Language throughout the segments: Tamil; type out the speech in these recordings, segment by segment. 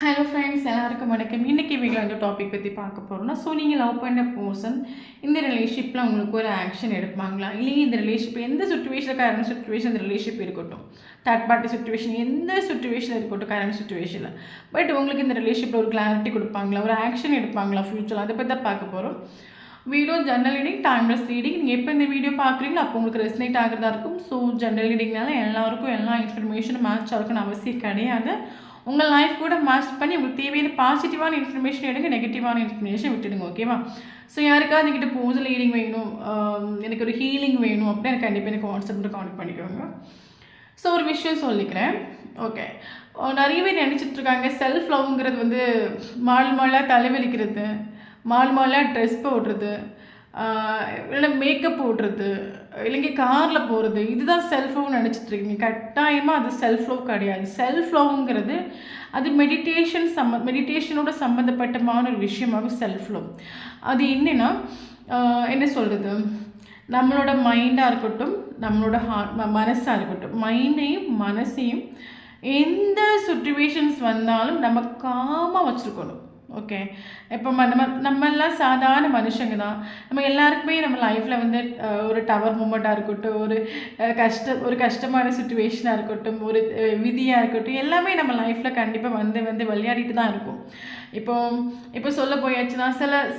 ஹலோ ஃப்ரெண்ட்ஸ், எல்லாருக்கும் வணக்கம். இன்றைக்கி வீடியோ அந்த டாபிக் பற்றி பார்க்க போகிறோம்னா, ஸோ நீங்கள் லவ் பண்ண பர்சன் இந்த ரிலேஷன்ஷிப்பில் உங்களுக்கு ஒரு ஆக்ஷன் எடுப்பாங்களா, இல்லைங்க இந்த ரிலேஷன்ஷிப் எந்த சுச்சுவேஷனில் கரண்ட் சுச்சுவேஷன் இந்த ரிலேஷன்ஷிப் இருக்கட்டும், தேர்ட் பார்ட்டி சுச்சுவேஷன் எந்த சுச்சுவேஷனில் இருக்கட்டும், கரண்ட் சுச்சுவேஷனில் பட் உங்களுக்கு இந்த ரிலேஷன்ஷிப்பில் ஒரு கிளாரிட்டி கொடுப்பாங்களா, ஒரு ஆக்ஷன் எடுப்பாங்களா ஃப்யூச்சரில், அதை பற்றி தான் பார்க்க போகிறோம். Video general reading, timeless reading. நீங்கள் எப்போ இந்த வீடியோ பார்க்குறீங்களோ அப்போ உங்களுக்கு ரெஸ்னேட் ஆகிறதா இருக்கும். ஸோ ஜென்ரல் ரீடிங்னால எல்லாருக்கும் எல்லா இன்ஃபர்மேஷனும் மேட்ச் ஆகுன்னு அவசியம் கிடையாது. உங்கள் லைஃப் கூட மேட்ச் பண்ணி உங்களுக்கு தேவையான பாசிட்டிவான இன்ஃபர்மேஷன் எடுங்க, நெகட்டிவான இன்ஃபர்மேஷன் விட்டுடுங்க. ஓகேவா? ஸோ யாருக்காவது என்கிட்ட போசல் ரீடிங் வேணும், எனக்கு ஒரு ஹீலிங் வேணும் அப்படின்னா எனக்கு கண்டிப்பாக எனக்கு வாட்ஸ்அப்பில் கான்டெக்ட் பண்ணிக்கோங்க. ஸோ ஒரு விஷயம் சொல்லிக்கிறேன். ஓகே, நிறைய பேர் நினச்சிட்ருக்காங்க செல்ஃப் லவ்ங்கிறது வந்து மாலாக தலைவலிக்கிறது, மாலாக ட்ரெஸ் போடுறது, இல்லை மேக்கப் போடுறது, இல்லைங்க காரில் போகிறது, இதுதான் செல்ஃப் லவ்னு நினச்சிட்ருக்கீங்க. கட்டாயமாக அது செல்ஃப் லவ் கிடையாது. செல்ஃப் லவ்ங்கிறது அது மெடிடேஷனோட சம்மந்தப்பட்டமான ஒரு விஷயமாகும் செல்ஃப் லவ். அது என்னென்னா என்ன சொல்கிறது, நம்மளோட மைண்டாக இருக்கட்டும், நம்மளோட மனசாக இருக்கட்டும், மைண்டையும் மனசையும் எந்த சுச்சுவேஷன்ஸ் வந்தாலும் நம்ம காமாக வச்சுருக்கணும். ஓகே, இப்போ நம்மெல்லாம் சாதாரண மனுஷங்க தான். நம்ம எல்லாருக்குமே நம்ம லைஃப்பில் வந்து ஒரு டவர் மூமெண்ட்டாக இருக்கட்டும், ஒரு கஷ்டமான சுச்சுவேஷனாக இருக்கட்டும், ஒரு விதியாக இருக்கட்டும், எல்லாமே நம்ம லைஃப்பில் கண்டிப்பாக வந்து விளையாடிட்டு தான் இருக்கும். இப்போ சொல்ல போயாச்சுன்னா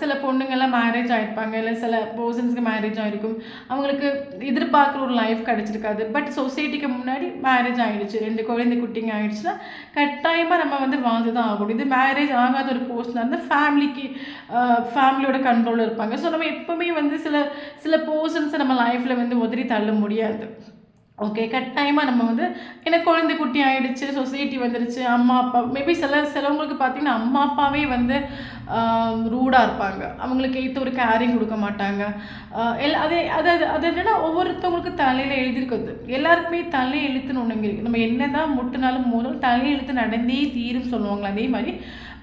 சில பொண்ணுங்கள்லாம் மேரேஜ் ஆகிருப்பாங்க, இல்லை சில பர்சன்ஸ்க்கு மேரேஜ் ஆகிருக்கும், அவங்களுக்கு எதிர்பார்க்குற ஒரு லைஃப் கிடச்சிருக்காது. பட் சொசைட்டிக்கு முன்னாடி மேரேஜ் ஆகிடுச்சு, 2 குழந்தை குட்டிங்க ஆகிடுச்சுன்னா கட்டாயமாக நம்ம வந்து வாழ்ந்து தான் ஆகணும். இது மேரேஜ் ஆகாத ஒரு பர்சனாக இருந்தால் ஃபேமிலியோட கண்ட்ரோலில் இருப்பாங்க. ஸோ நம்ம எப்போவுமே வந்து சில பர்சன்ஸை நம்ம லைஃப்பில் வந்து உதறி தள்ள முடியாது. ஓகே, கட்டாயமாக நம்ம வந்து எனக்கு குழந்தை குட்டி ஆகிடுச்சு, சொசைட்டி வந்துடுச்சு, அம்மா அப்பா மேபி சிலவங்களுக்கு பார்த்திங்கன்னா அம்மா அப்பாவே வந்து ரூடாக இருப்பாங்க, அவங்களுக்கு ஏற்ற ஒரு கேரிங் கொடுக்க மாட்டாங்க. அது என்னென்னா ஒவ்வொருத்தவங்களுக்கு தலையில் எழுதியிருக்குது. எல்லாருக்குமே தலை எழுத்துன்னு ஒன்றுங்க இருக்குது. நம்ம என்ன தான் முட்டுனாலும் முதல் தலை எழுத்து நடந்தே தீரும் சொல்லுவாங்களா, அதே மாதிரி.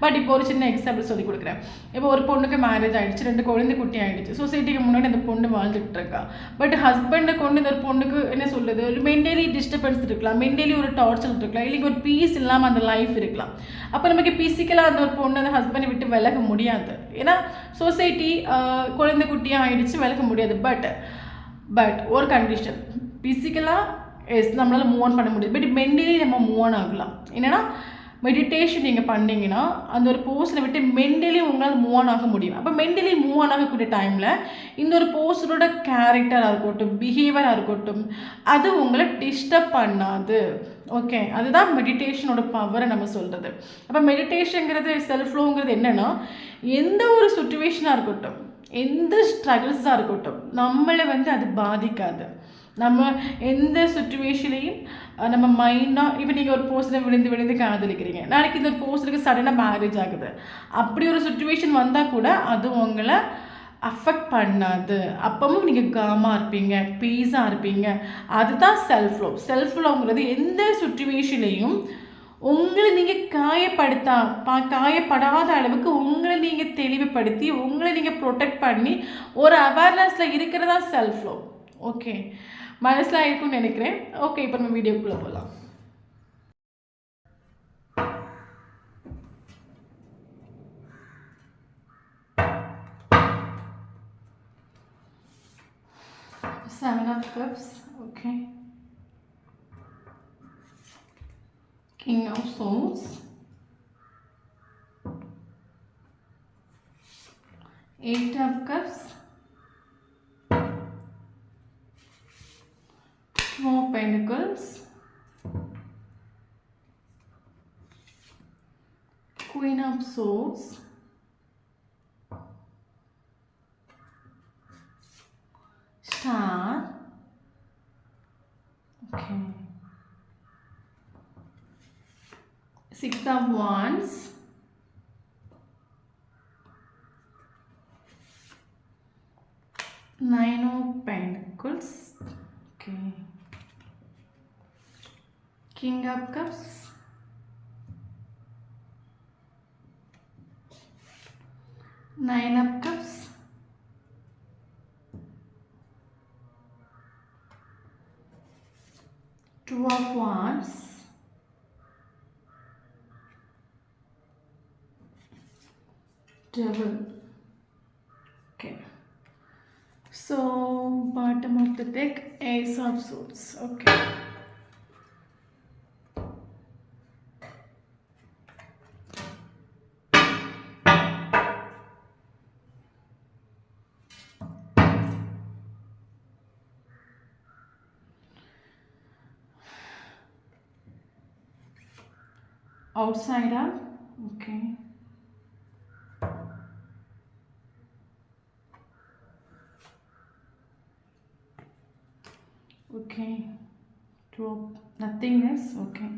பட் இப்போ ஒரு சின்ன எக்ஸாம்பிள் சொல்லி கொடுக்குறேன். இப்போ ஒரு பொண்ணுக்கு மேரேஜ் ஆகிடுச்சு, 2 குழந்தை குட்டி ஆகிடுச்சு, சொசைட்டிக்கு முன்னாடி அந்த பொண்ணு வாழ்ந்துட்டு இருக்கா. பட் ஹஸ்பண்டை கொண்டு இந்த ஒரு பொண்ணுக்கு என்ன சொல்லுது, ஒரு மென்டலி டிஸ்டர்பன்ஸ் இருக்கலாம், மென்டலி ஒரு டார்ச்சர் இருக்கலாம், இல்லைங்க ஒரு பீஸ் இல்லாமல் அந்த லைஃப் இருக்கலாம். அப்போ நமக்கு ஃபிசிக்கலாக அந்த ஒரு பொண்ணு அந்த ஹஸ்பண்டை விட்டு விலக முடியாது. ஏன்னா சொசைட்டி குழந்தை குட்டியாக ஆகிடுச்சு, விலக முடியாது. பட் ஒரு கண்டிஷன், ஃபிசிக்கலாக நம்மளால் மூவ் ஆன் பண்ண முடியாது, பட் மென்டலி நம்ம மூவ் ஆன் ஆகலாம். என்னென்னா மெடிடேஷன் நீங்கள் பண்ணிங்கன்னா அந்த ஒரு போர்ஷனை விட்டு மென்டலி உங்களால் மூவ் ஆன் ஆக முடியும். அப்போ மென்டலி மூவ் ஆன் ஆகக்கூடிய டைமில் இந்த ஒரு போர்ஷனோட கேரக்டராக இருக்கட்டும், பிஹேவியராக இருக்கட்டும், அது உங்களை டிஸ்டர்ப் பண்ணாது. ஓகே, அதுதான் மெடிடேஷனோட பவரை நம்ம சொல்கிறது. அப்போ மெடிடேஷனுங்கிறது செல்ஃப் லவ்ங்கிறது என்னென்னா, எந்த ஒரு சுச்சுவேஷனாக இருக்கட்டும், எந்த ஸ்ட்ரகிள்ஸாக இருக்கட்டும், நம்மளை வந்து அது பாதிக்காது. நம்ம எந்த சுச்சுவேஷனையும் நம்ம மைண்டாக, இப்போ நீங்கள் ஒரு பர்சனை விழுந்து காதலிக்கிறீங்க, நாளைக்கு இந்த ஒரு பர்சனுக்கு சடனாக மேரேஜ் ஆகுது, அப்படி ஒரு சுச்சுவேஷன் வந்தால் கூட அது உங்களை அஃபெக்ட் பண்ணாது. அப்பவும் நீங்கள் காமாக இருப்பீங்க, பீஸாக இருப்பீங்க. அதுதான் செல்ஃப் லவ். செல்ஃப் லவ்ங்கிறது எந்த சுச்சுவேஷனையும் உங்களை நீங்கள் காயப்படாத அளவுக்கு உங்களை நீங்கள் தெளிவுபடுத்தி உங்களை நீங்கள் ப்ரொடெக்ட் பண்ணி ஒரு அவேர்னஸில் இருக்கிறதா செல்ஃப் லவ். ஓகே, மனசில் இருக்கும்னு நினைக்கிறேன். ஓகே, இப்போ நம்ம வீடியோக்குள்ளே போகலாம். Seven of Cups. Okay, King of Swords, Eight of Cups, Two of Pentacles, Queen of Swords, Star. Okay, Six of Wands, Nine of Pentacles. Okay, King of Cups, Nine of Cups, Two of Wands, Devil. Okay. So bottom of the deck, Ace of Swords. Okay. Outsider. Okay. Okay. Drop. Nothingness. Okay.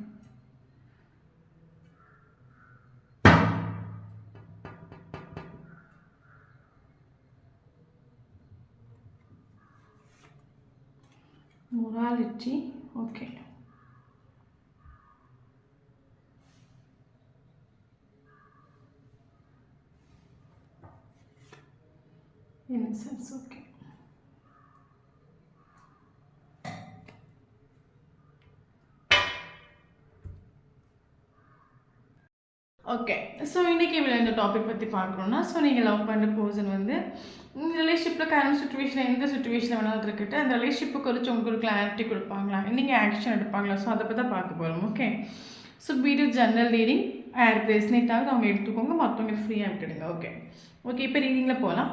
Morality. Okay. Innocence. Okay. Okay. So இன்றைக்கி இவ்வளோ இந்த டாபிக் பற்றி பார்க்குறோன்னா, ஸோ நீங்கள் லவ் பண்ணுற பர்சன் வந்து ரிலேஷன்ஷிப்பில் கரண்ட் சுச்சுவேஷனில் எந்த சுச்சுவேஷனில் வேணாலும் இருக்கட்டும், அந்த ரிலேஷன்ஷிப்பை குறித்து உங்களுக்கு ஒரு கிளாரிட்டி கொடுப்பாங்களா, நீங்கள் ஆக்ஷன் எடுப்பாங்களா, ஸோ அதை பற்றி தான் பார்க்க போகிறோம். Okay. So video general reading யாருக்கு ரெஸ்னேட் ஆகுது அவங்க எடுத்துக்கோங்க, மற்றவங்க ஃப்ரீயாக விட்டுடுங்க. ஓகே. ஓகே, இப்போ ரீடிங்கில் போகலாம்.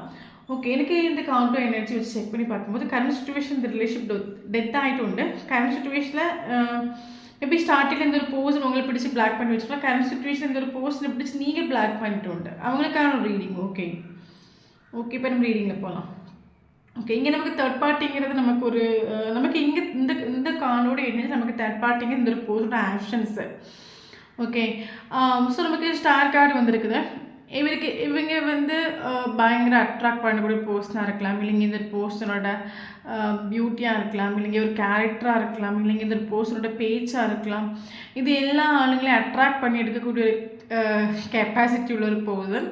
ஓகே, எனக்கு இந்த கவுண்டர் எனர்ஜி வச்சு செக் பண்ணி பார்க்கும்போது கரண்ட் சுச்சுவேஷன் இந்த ரிலேஷன்ஷிப் டெத் ஆகிட்டு உண்டு. கரண்ட் சுச்சுவேஷனில் மேபி ஸ்டார்டிங்கில் இந்த ஒரு போர்ஷன் உங்களை பிடிச்சி பிளாக் பண்ணி வச்சுக்கலாம். கரண்ட் சுச்சுவேஷன் இந்த ஒரு போர்ஷனை பிடிச்சி நீங்கள் பிளாக் பண்ணிட்டு உண்டு. அவங்களுக்கான ஒரு ரீடிங். ஓகே. ஓகே, இப்போ நம்ம ரீடிங்கில் போகலாம். ஓகே, இங்கே நமக்கு தேர்ட் பார்ட்டிங்கிறது நமக்கு ஒரு நமக்கு இங்கே இந்த கார்டோட என்ன நமக்கு தேர்ட் பார்ட்டிங்க இந்த ஒரு போர்ஷனோட ஆக்ஷன்ஸு. ஓகே. ஸோ நமக்கு ஸ்டார் கார்டு வந்திருக்குது. இவங்க வந்து பயங்கர அட்ராக்ட் பண்ணக்கூடிய பர்சனாக இருக்கலாம், இல்லைங்க இந்த பர்சனோட பியூட்டியாக இருக்கலாம், இல்லைங்க ஒரு கேரக்டராக இருக்கலாம், இல்லைங்க இந்த பர்சனோட பேச்சாக இருக்கலாம். இது எல்லா ஆளுங்களையும் அட்ராக்ட் பண்ணி எடுக்கக்கூடிய கெப்பாசிட்டி உள்ள ஒரு பர்சன்.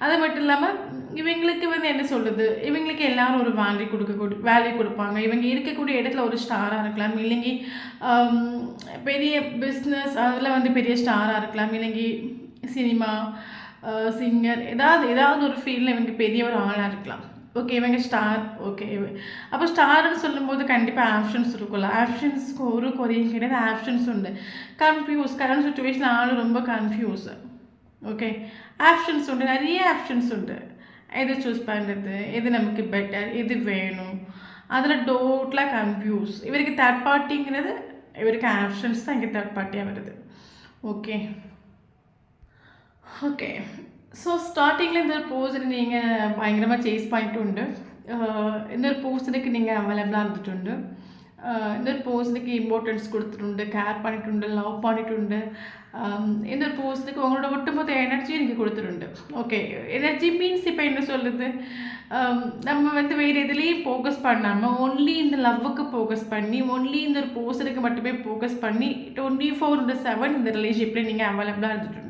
அது மட்டும் இல்லாமல் இவங்களுக்கு வந்து என்ன சொல்கிறது, இவங்களுக்கு எல்லோரும் ஒரு வேல்யூ கொடுப்பாங்க. இவங்க இருக்கக்கூடிய இடத்துல ஒரு ஸ்டாராக இருக்கலாம், இல்லைங்க பெரிய பிஸ்னஸ் அதில் வந்து பெரிய ஸ்டாராக இருக்கலாம், இல்லைங்க சினிமா சிங்கர் ஏதாவது ஒரு ஃபீல்டில் இவங்க பெரிய ஒரு ஆளாக இருக்கலாம். ஓகே, இவங்க ஸ்டார். ஓகே, அப்போ ஸ்டார்னு சொல்லும்போது கண்டிப்பாக ஆப்ஷன்ஸ் இருக்கும்ல. ஆப்ஷன்ஸ்க்கு ஒரு குறையும் கிடையாது, ஆப்ஷன்ஸ் உண்டு. கரண்ட் சுச்சுவேஷன் ஆள் ரொம்ப கன்ஃபியூஸ். ஓகே, ஆப்ஷன்ஸ் உண்டு, நிறைய ஆப்ஷன்ஸ் உண்டு. எது சூஸ் பண்ணுறது, எது நமக்கு பெட்டர், எது வேணும், அதில் டோட்டலாக கன்ஃபியூஸ். இவருக்கு தேர்ட் பார்ட்டிங்கிறது இவருக்கு ஆப்ஷன்ஸ் தான் இங்கே தேர்ட் பார்ட்டியாக வருது. ஓகே. ஓகே. ஸோ ஸ்டார்டிங்கில் இந்த ஒரு போர்ஷனை நீங்கள் பயங்கரமாக சேஸ் பண்ணிட்டு உண்டு. இந்த ஒரு போர்ஷனுக்கு நீங்கள் அவைலபிளாக இருந்துட்டு, இந்த ஒரு போர்ஷனுக்கு இம்பார்ட்டன்ஸ் கொடுத்துட்டு, கேர் பண்ணிட்டு, லவ் பண்ணிட்டு, இந்த ஒரு போர்ஷனுக்கு உங்களோட ஒட்டுமொத்த எனர்ஜியும் நீங்கள் கொடுத்துட்டு. ஓகே, எனர்ஜி மீன்ஸ் இப்போ என்ன சொல்கிறது, நம்ம வந்து வேறு எதுலேயும் ஃபோக்கஸ் பண்ணாமல் ஒன்லி இந்த லவ்வுக்கு ஃபோக்கஸ் பண்ணி, ஒன்லி இந்த ஒரு போர்ஷனுக்கு மட்டுமே ஃபோக்கஸ் பண்ணி 24/7 இந்த ரிலேஷன்ஷிப்பில் நீங்கள் அவைலபிளாக இருந்துட்டு.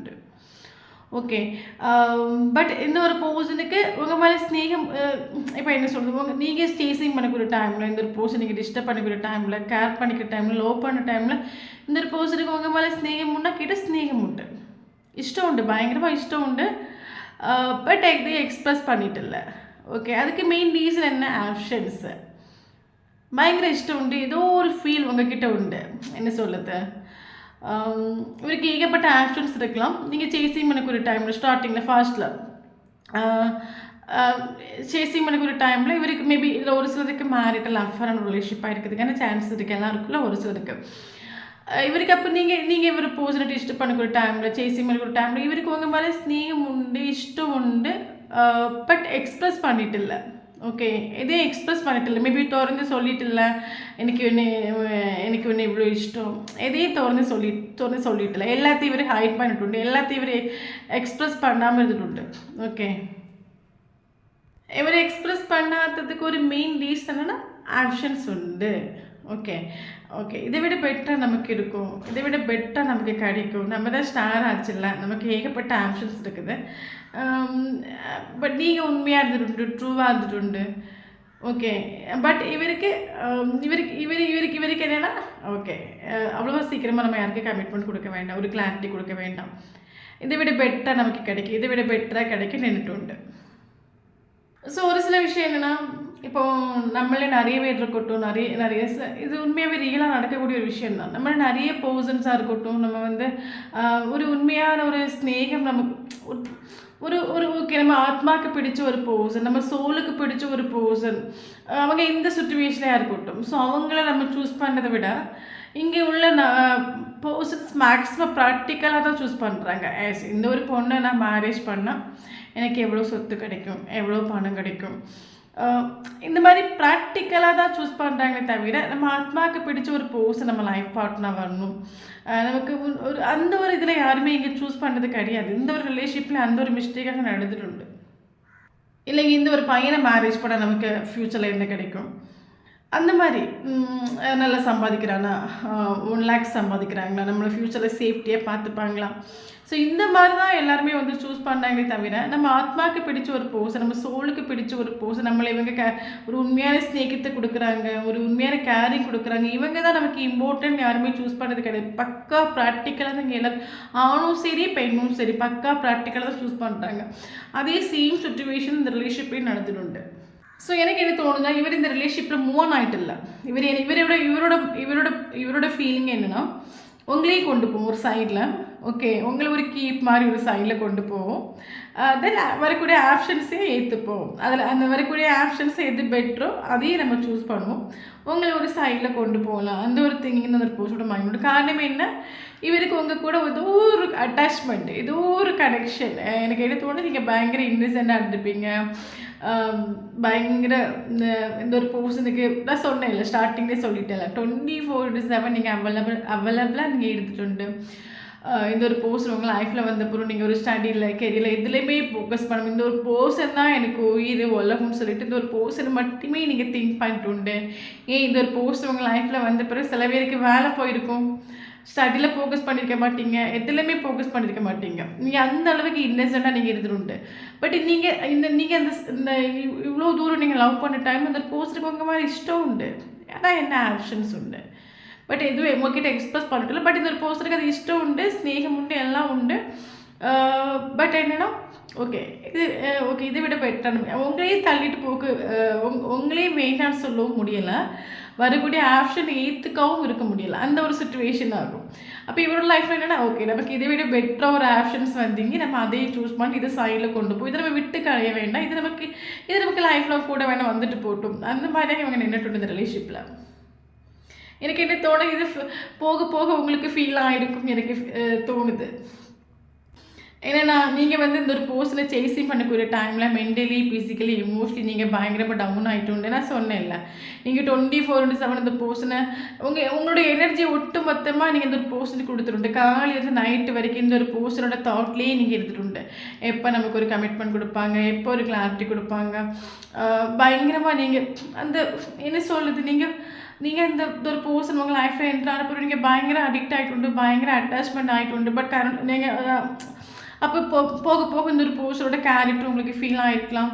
ஓகே. பட் இந்த ஒரு பர்சனுக்கு உங்கள் மேலே ஸ்நேகம் இப்போ என்ன சொல்கிறது, நீங்கள் ஸ்டேசிங் பண்ணக்கூடிய டைமில், இந்த ஒரு பர்சன் நீங்கள் டிஸ்டர்ப் பண்ணக்கூடிய டைமில், கேர் பண்ணிக்கிற டைமில், லவ் பண்ண டைமில் இந்த ஒரு பர்சனுக்கு உங்கள் மேலே ஸ்நேகம் உண்டா கேட்டால் ஸ்நேகம் உண்டு, இஷ்டம் உண்டு, பயங்கரமாக இஷ்டம் உண்டு. பட் இது எக்ஸ்ப்ரெஸ் பண்ணிட்டு இல்லை. ஓகே, அதுக்கு மெயின் ரீசன் என்ன, ஆப்ஷன்ஸு. பயங்கர இஷ்டம் உண்டு, ஏதோ ஒரு ஃபீல் உங்ககிட்ட உண்டு. என்ன சொல்லுது, இவருக்கு ஏகப்பட்ட ஆப்ஷன்ஸ் இருக்கலாம். நீங்கள் சேசிங் பண்ணக்கூடிய டைமில் ஸ்டார்டிங்கில் ஃபாஸ்ட்டில் சேசிங் பண்ணக்கூடிய டைமில் இவருக்கு மேபி இதில் ஒரு சிலருக்கு மேரிட்டல் அஃபரான ரிலேஷன்ஷிப்பாக இருக்கிறதுக்கான சான்ஸ் இருக்குது, எல்லாம் இருக்குல்ல ஒரு சிலருக்கு. இவருக்கு அப்போ நீங்கள் இவர் போசிட்டிவ் இஷ்டம் பண்ணக்கூடிய டைமில், சேசிங் பண்ணக்கூடிய டைமில் இவருக்கு உங்கள் மேலே ஸ்நேகம் உண்டு, இஷ்டம் உண்டு. பட் எக்ஸ்ப்ரெஸ் பண்ணிட்டு இல்லை. ஓகே, எதையும் எக்ஸ்ப்ரெஸ் பண்ணிட்டு இல்லை, மேபி திறந்து சொல்லிட்டு இல்லை, எனக்கு ஒன்று இவ்வளோ இஷ்டம், எதையும் திறந்து சொல்லிட்டு இல்லை. எல்லாத்தையும் இவர் ஹைட் பண்ணிட்டு, எல்லாத்தையும் இவர் எக்ஸ்ப்ரெஸ் பண்ணாமல் இருந்துட்டு. ஓகே, இவர் எக்ஸ்ப்ரெஸ் பண்ணாததுக்கு ஒரு மெயின் ரீசன் என்னன்னா ஆப்ஷன்ஸ் உண்டு. ஓகே. ஓகே, இதை விட பெட்டராக நமக்கு இருக்கும், இதை விட பெட்டராக நமக்கு கிடைக்கும், நம்ம தான் ஸ்டார் ஆச்சுல்ல, நமக்கு ஏகப்பட்ட ஆப்ஷன்ஸ் இருக்குது. பட் நீங்கள் உண்மையாக இருந்துட்டு, ட்ரூவாக இருந்துட்டு. ஓகே, பட் இவருக்கு என்னென்னா, ஓகே அவ்வளோவா சீக்கிரமாக நம்ம யாருக்கும் கமிட்மெண்ட் கொடுக்க வேண்டாம், ஒரு கிளாரிட்டி கொடுக்க வேண்டாம். இதை விட பெட்டராக நமக்கு கிடைக்கும், இதை விட பெட்டராக கிடைக்கும் நின்றுட்டு. ஸோ ஒரு சில விஷயம் என்னென்னா, இப்போ நம்மளே நிறைய பேர் இருக்கட்டும், நிறைய இது உண்மையாகவே ரியலாக நடக்கக்கூடிய ஒரு விஷயந்தான். நம்மள நிறைய பர்சன்ஸாக இருக்கட்டும், நம்ம வந்து ஒரு உண்மையான ஒரு ஸ்நேகம் நமக்கு ஒரு ஒரு ஓகே, நம்ம ஆத்மாவுக்கு பிடிச்ச ஒரு பர்சன், நம்ம சோலுக்கு பிடிச்ச ஒரு பர்சன், அவங்க எந்த சுச்சுவேஷனாக இருக்கட்டும், ஸோ அவங்கள நம்ம சூஸ் பண்ணதை விட இங்கே உள்ள பர்சன்ஸ் மேக்ஸிமம் ப்ராக்டிக்கலாக தான் சூஸ் பண்ணுறாங்க. இந்த ஒரு பொண்ணை நான் மேரேஜ் பண்ணால் எனக்கு எவ்வளோ சொத்து கிடைக்கும், எவ்வளோ பணம் கிடைக்கும், இந்த மாதிரி ப்ராக்டிக்கலாக தான் சூஸ் பண்ணுறாங்களே தவிர நம்ம ஆத்மாவுக்கு பிடிச்ச ஒரு பர்சன் நம்ம லைஃப் பார்ட்னர் வரணும், நமக்கு ஒரு அந்த ஒரு இதில் யாருமே இங்கே சூஸ் பண்ணுறது கிடையாது. இந்த ஒரு ரிலேஷன்ஷிப்பில் அந்த ஒரு மிஸ்டேக்காக நடந்துட்டு இல்லைங்க. இந்த ஒரு பையனை மேரேஜ் பண்ண நமக்கு ஃப்யூச்சரில் என்ன கிடைக்கும், அந்த மாதிரி நல்லா சம்பாதிக்கிறானா, 1 lakh சம்பாதிக்கிறாங்களா, நம்மளை ஃப்யூச்சரில் சேஃப்டியாக பார்த்துப்பாங்களா, ஸோ இந்த மாதிரி தான் எல்லாருமே வந்து சூஸ் பண்ணாங்களே தவிர நம்ம ஆத்மாவுக்கு பிடிச்ச ஒரு பர்சன், நம்ம சோலுக்கு பிடிச்ச ஒரு பர்சன், நம்மளை இவங்க ஒரு உண்மையான ஸ்நேகத்தை கொடுக்குறாங்க, ஒரு உண்மையான கேரிங் கொடுக்குறாங்க, இவங்க தான் நமக்கு இம்பார்ட்டன்ட் யாருமே சூஸ் பண்ணுறது கிடையாது. பக்கா ப்ராக்டிக்கலாக தான் இங்கே எல்லோரும், ஆணும் சரி பெண்ணும் சரி, பக்கா ப்ராக்டிக்கலாக தான் சூஸ் பண்ணுறாங்க. அதே சேம் சுச்சுவேஷன் இந்த ரிலேஷன்ஷிப்லேயும் நடந்துட்டு. ஸோ எனக்கு என்ன தோணுதா, இவர் இந்த ரிலேஷன்ஷிப்பில் மூவ் ஆன் ஆகிட்டு இல்லை. இவரோட ஃபீலிங் என்னென்னா, உங்களையும் கொண்டு போவோம் ஒரு சைடில், ஓகே, உங்களை ஒரு கீப் மாதிரி ஒரு சைடில் கொண்டு போவோம், தென் வரக்கூடிய ஆப்ஷன்ஸே ஏற்றுப்போம், அதில் அந்த வரக்கூடிய ஆப்ஷன்ஸை எது பெட்டரோ அதையும் நம்ம சூஸ் பண்ணுவோம், உங்களை ஒரு சைடில் கொண்டு போகலாம், அந்த ஒரு திங்கிங் அந்த ஒரு போஸ்டோட மைண்டோட. காரணம் என்ன, இவருக்கு உங்கள் கூட ஏதோ ஒரு அட்டாச்மெண்ட், ஏதோ ஒரு கனெக்ஷன். எனக்கு என்ன தோணுது, நீங்கள் பயங்கர இன்னசென்ட்டாக இருந்துருப்பீங்க, பயங்கர இந்த ஒரு பர்சனுக்கு நான் சொன்னேன் இல்லை, ஸ்டார்டிங்லேயே சொல்லிட்டேன்ல, 24/7 நீங்கள் அவைலபிளாக நீங்கள் எடுத்துகிட்டு இந்த ஒரு பர்சன் உங்கள் லைஃப்பில் வந்தப்பறம் நீங்கள் ஒரு ஸ்டடியில் கெரியரில் எதுலேயுமே ஃபோக்கஸ் பண்ணணும். இந்த ஒரு பர்சன் தான் எனக்கு உயிர் உலகம்னு சொல்லிட்டு இந்த ஒரு பர்சனை மட்டுமே நீங்கள் திங்க் பண்ணிட்டு இந்த ஒரு பர்சன் உங்கள் லைஃப்பில் வந்த பிறகு சில பேருக்கு வேலை போயிருக்கும், ஸ்டடியில் ஃபோக்கஸ் பண்ணியிருக்க மாட்டீங்க, எதுலையுமே ஃபோக்கஸ் பண்ணியிருக்க மாட்டீங்க, நீங்கள் அந்த அளவுக்கு இன்னசென்ட்டாக நீங்கள் இருந்துருண்டு. பட் நீங்கள் அந்த இவ்வளோ தூரம் நீங்கள் லவ் பண்ண டைம் அந்த பர்சனுக்கு உங்கள் மாதிரி இஷ்டம் உண்டு, ஆனால் என்ன ஆப்ஷன்ஸ் உண்டு, பட் எதுவும் உங்ககிட்ட எக்ஸ்பிரஸ் பண்ணிட்டல. பட் இந்த ஒரு பர்சனுக்கு அது இஷ்டம் உண்டு, ஸ்நேகம் உண்டு, எல்லாம் உண்டு. பட் என்னென்னா ஓகே இதை விட பெட்டரான உங்களையே தள்ளிட்டு உங்களே வேண்டான்னு சொல்லவும் முடியலை, வரக்கூடிய ஆப்ஷன் ஏற்றுக்கவும் இருக்க முடியலை, அந்த ஒரு சுச்சுவேஷன் ஆகும். அப்போ இவரோட லைஃப்பில் என்னென்னா, ஓகே நமக்கு இதை விட பெட்டராக ஒரு ஆப்ஷன்ஸ் வந்தீங்க, நம்ம அதையே சூஸ் பண்ணி இதை சைடில் கொண்டு போய் இதை நம்ம விட்டு களைய வேண்டாம், இது நமக்கு லைஃப்பில் கூட வேணால் வந்துட்டு போட்டும், அந்த மாதிரி தான் இவங்க நின்றுட்டு இந்த ரிலேஷன்ஷிப்பில். எனக்கு என்ன தோணுது, இது போக போக உங்களுக்கு ஃபீல் ஆகிருக்கும் எனக்கு தோணுது. ஏன்னா நீங்கள் வந்து இந்த ஒரு பர்சனை சேசிங் பண்ணக்கூடிய டைமில் மென்டலி ஃபிசிக்கலி எமோஷ்னலி நீங்கள் பயங்கரமாக டவுன் ஆகிட்டு நான் சொன்னேன்ல, நீங்கள் 24/7 இந்த பர்சனை உங்களோட எனர்ஜியை ஒட்டு மொத்தமாக நீங்கள் இந்த ஒரு பர்சனுக்கு கொடுத்துருண்டு, காலையிலேருந்து நைட்டு வரைக்கும் இந்த ஒரு பர்சனோட தாட்லேயே நீங்கள் இருந்துட்டு எப்போ நமக்கு ஒரு கமிட்மெண்ட் கொடுப்பாங்க, எப்போ ஒரு கிளாரிட்டி கொடுப்பாங்க, பயங்கரமாக நீங்கள் அந்த என்ன சொல்லுது, நீங்கள் இந்த ஒரு பர்சன் உங்கள் லைஃப்பில் என்ட்ரான பிறகு நீங்கள் பயங்கர அடிக்ட் ஆகிட்டு, பயங்கர அட்டாச்மெண்ட் ஆகிட்டு. பட் நீங்கள் அப்போ போக போக இந்த ஒரு பர்சனோட கேரக்டர் உங்களுக்கு ஃபீல் ஆகிருக்கலாம்,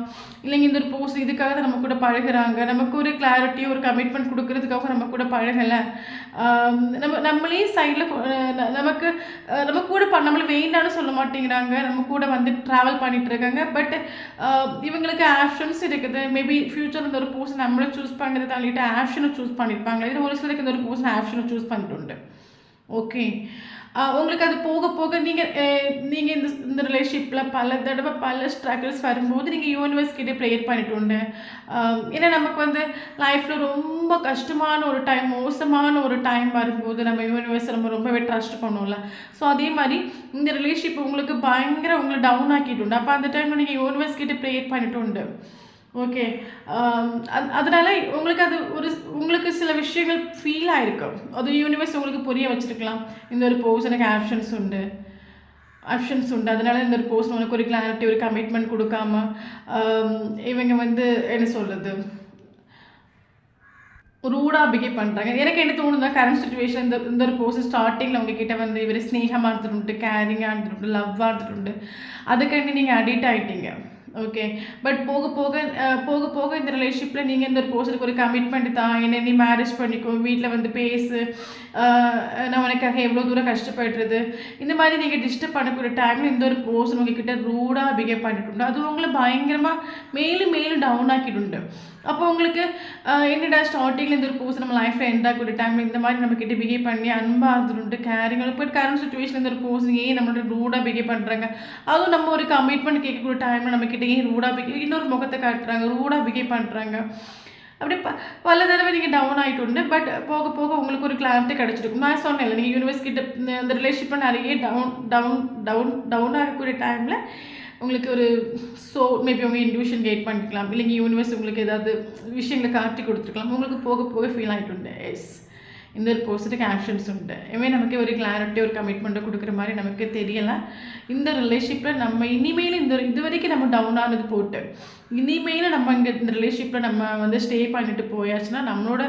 இல்லைங்க இந்த ஒரு பர்சன் இதுக்காக தான் நம்ம கூட பழகுறாங்க, நமக்கு ஒரு கிளாரிட்டி ஒரு கமிட்மெண்ட் கொடுக்கறதுக்காக நம்ம கூட பழகலை, நம்மளே சைடில் நம்ம கூட நம்மளை வேண்டான்னு சொல்ல மாட்டேங்கிறாங்க, நம்ம கூட வந்து ட்ராவல் பண்ணிகிட்டு இருக்காங்க. பட் இவங்களுக்கு ஆப்ஷன்ஸ் இருக்குது, மேபி ஃப்யூச்சர் இந்த ஒரு பர்சன் நம்மளை சூஸ் பண்ணுறது தள்ளிட்டு ஆப்ஷனை சூஸ் பண்ணியிருப்பாங்க, இது ஒரு சிலருக்கு இந்த ஒரு பர்சன் ஆப்ஷனை சூஸ் பண்ணிட்டு ஓகே. உங்களுக்கு அது போக போக நீங்கள் இந்த ரிலேஷன்ஷிப்பில் பல தடவை பல ஸ்ட்ரகிள்ஸ் வரும்போது நீங்கள் யூனிவர்ஸ் கிட்டே ப்ரேயர் பண்ணிட்டு ஏன்னா நமக்கு வந்து லைஃப்பில் ரொம்ப கஷ்டமான ஒரு டைம், மோசமான ஒரு டைம் வரும்போது நம்ம யூனிவர்ஸை நம்ம ரொம்பவே ட்ரஸ்ட் பண்ணுவோம்ல. ஸோ அதே மாதிரி இந்த ரிலேஷன்ஷிப் உங்களுக்கு பயங்கர உங்களை டவுன் ஆக்கிட்டு அப்போ அந்த டைமில் நீங்கள் யூனிவர்ஸ் கிட்டே ப்ரேயர் பண்ணிட்டு ஓகே. அதனால் உங்களுக்கு சில விஷயங்கள் ஃபீல் ஆகிருக்கும், அது யூனிவர்ஸ் உங்களுக்கு புரிய வச்சுருக்கலாம், இந்த ஒரு பர்சனுக்கு ஆப்ஷன்ஸ் உண்டு, அதனால இந்த ஒரு பர்சன் உங்களுக்கு ஒரு கிளாரிட்டி ஒரு கமிட்மெண்ட் கொடுக்காம இவங்க வந்து என்ன சொல்கிறது ரூடாக பிஹேவ் பண்ணுறாங்க. எனக்கு என்ன தோணுதா, கரண்ட் சுச்சுவேஷன் இந்த ஒரு பர்சன் ஸ்டார்டிங்கில் உங்ககிட்ட வந்து இவர் ஸ்னேகமாக இருந்துட்டு கேரிங்காக இருந்துட்டு லவ்வாக இருந்துட்டு அதுக்காண்டி நீங்கள் அடிக்ட் ஆகிட்டீங்க ஓகே. பட் போக போக போக போக இந்த ரிலேஷன்ஷிப்பில் நீங்கள் இந்த ஒரு பர்சனுக்கு ஒரு கமிட்மெண்ட் தான், என்ன நீ மேரேஜ் பண்ணிக்கோ, வீட்டில் வந்து பேசு, நான் உனக்காக எவ்வளோ தூரம் கஷ்டப்படுறது, இந்த மாதிரி நீங்கள் டிஸ்டர்ப் பண்ணக்கூடிய டைமில் இந்த ஒரு பர்சன் உங்ககிட்ட ரூடாக பிஹேவ் பண்ணிட்டு அது உங்களை பயங்கரமாக மேலும் மேலும் டவுன் ஆக்கிட்டு. அப்போ உங்களுக்கு என்னடா ஸ்டார்டிங்கில் இந்த ஒரு பர்சன் நம்ம லைஃப்பில் எண்ட் ஆகக்கூடிய டைமில் இந்த மாதிரி நம்மக்கிட்ட பிஹேவ் பண்ணி அன்பாக இருந்துட்டு கேரிங் போய்ட்டு கரண்ட் சுச்சுவேஷன் இந்த ஒரு பர்சன் ஏன் நம்மளோட ரூடாக பிஹேவ் பண்ணுறாங்க, அதுவும் நம்ம ஒரு கமிட்மெண்ட் கேட்கக்கூடிய டைமில் நம்மக்கிட்ட ஏன் ரூடாக பிஹேவ் இன்னொரு முகத்தை காட்டுறாங்க, ரூடாக பிஹேவ் பண்ணுறாங்க. அப்படி பல தடவை நீங்கள் டவுன் ஆகிட்டு பட் போக போக உங்களுக்கு ஒரு கிளாரிட்டி கிடச்சிருக்கும். நான் சொன்னேன் நீங்கள் யூனிவர்ஸ் கிட்ட இந்த ரிலேஷன்ஷிப்பில் நிறைய டவுன் ஆகக்கூடிய டைமில் உங்களுக்கு ஒரு மேபி உங்கள் இன்ட்யூஷன் கெயிட் பண்ணிக்கலாம், இல்லைங்க யூனிவர்ஸ் உங்களுக்கு ஏதாவது விஷயங்களை காட்டி கொடுத்துருக்கலாம். உங்களுக்கு போக போக ஃபீல் ஆகிட்டு எஸ் இந்த ஒரு பாசிட்டிவ் ஆக்ஷன்ஸ் உண்டு. நமக்கு ஒரு கிளாரிட்டி ஒரு கமிட்மெண்ட்டை கொடுக்குற மாதிரி நமக்கு தெரியலை. இந்த ரிலேஷன்ஷிப்பில் நம்ம இனிமேல் இது வரைக்கும் நம்ம டவுன் ஆனது போட்டு இனிமேல் நம்ம இங்கே இந்த ரிலேஷன்ஷிப்பில் நம்ம வந்து ஸ்டே பண்ணிட்டு போயாச்சுன்னா நம்மளோட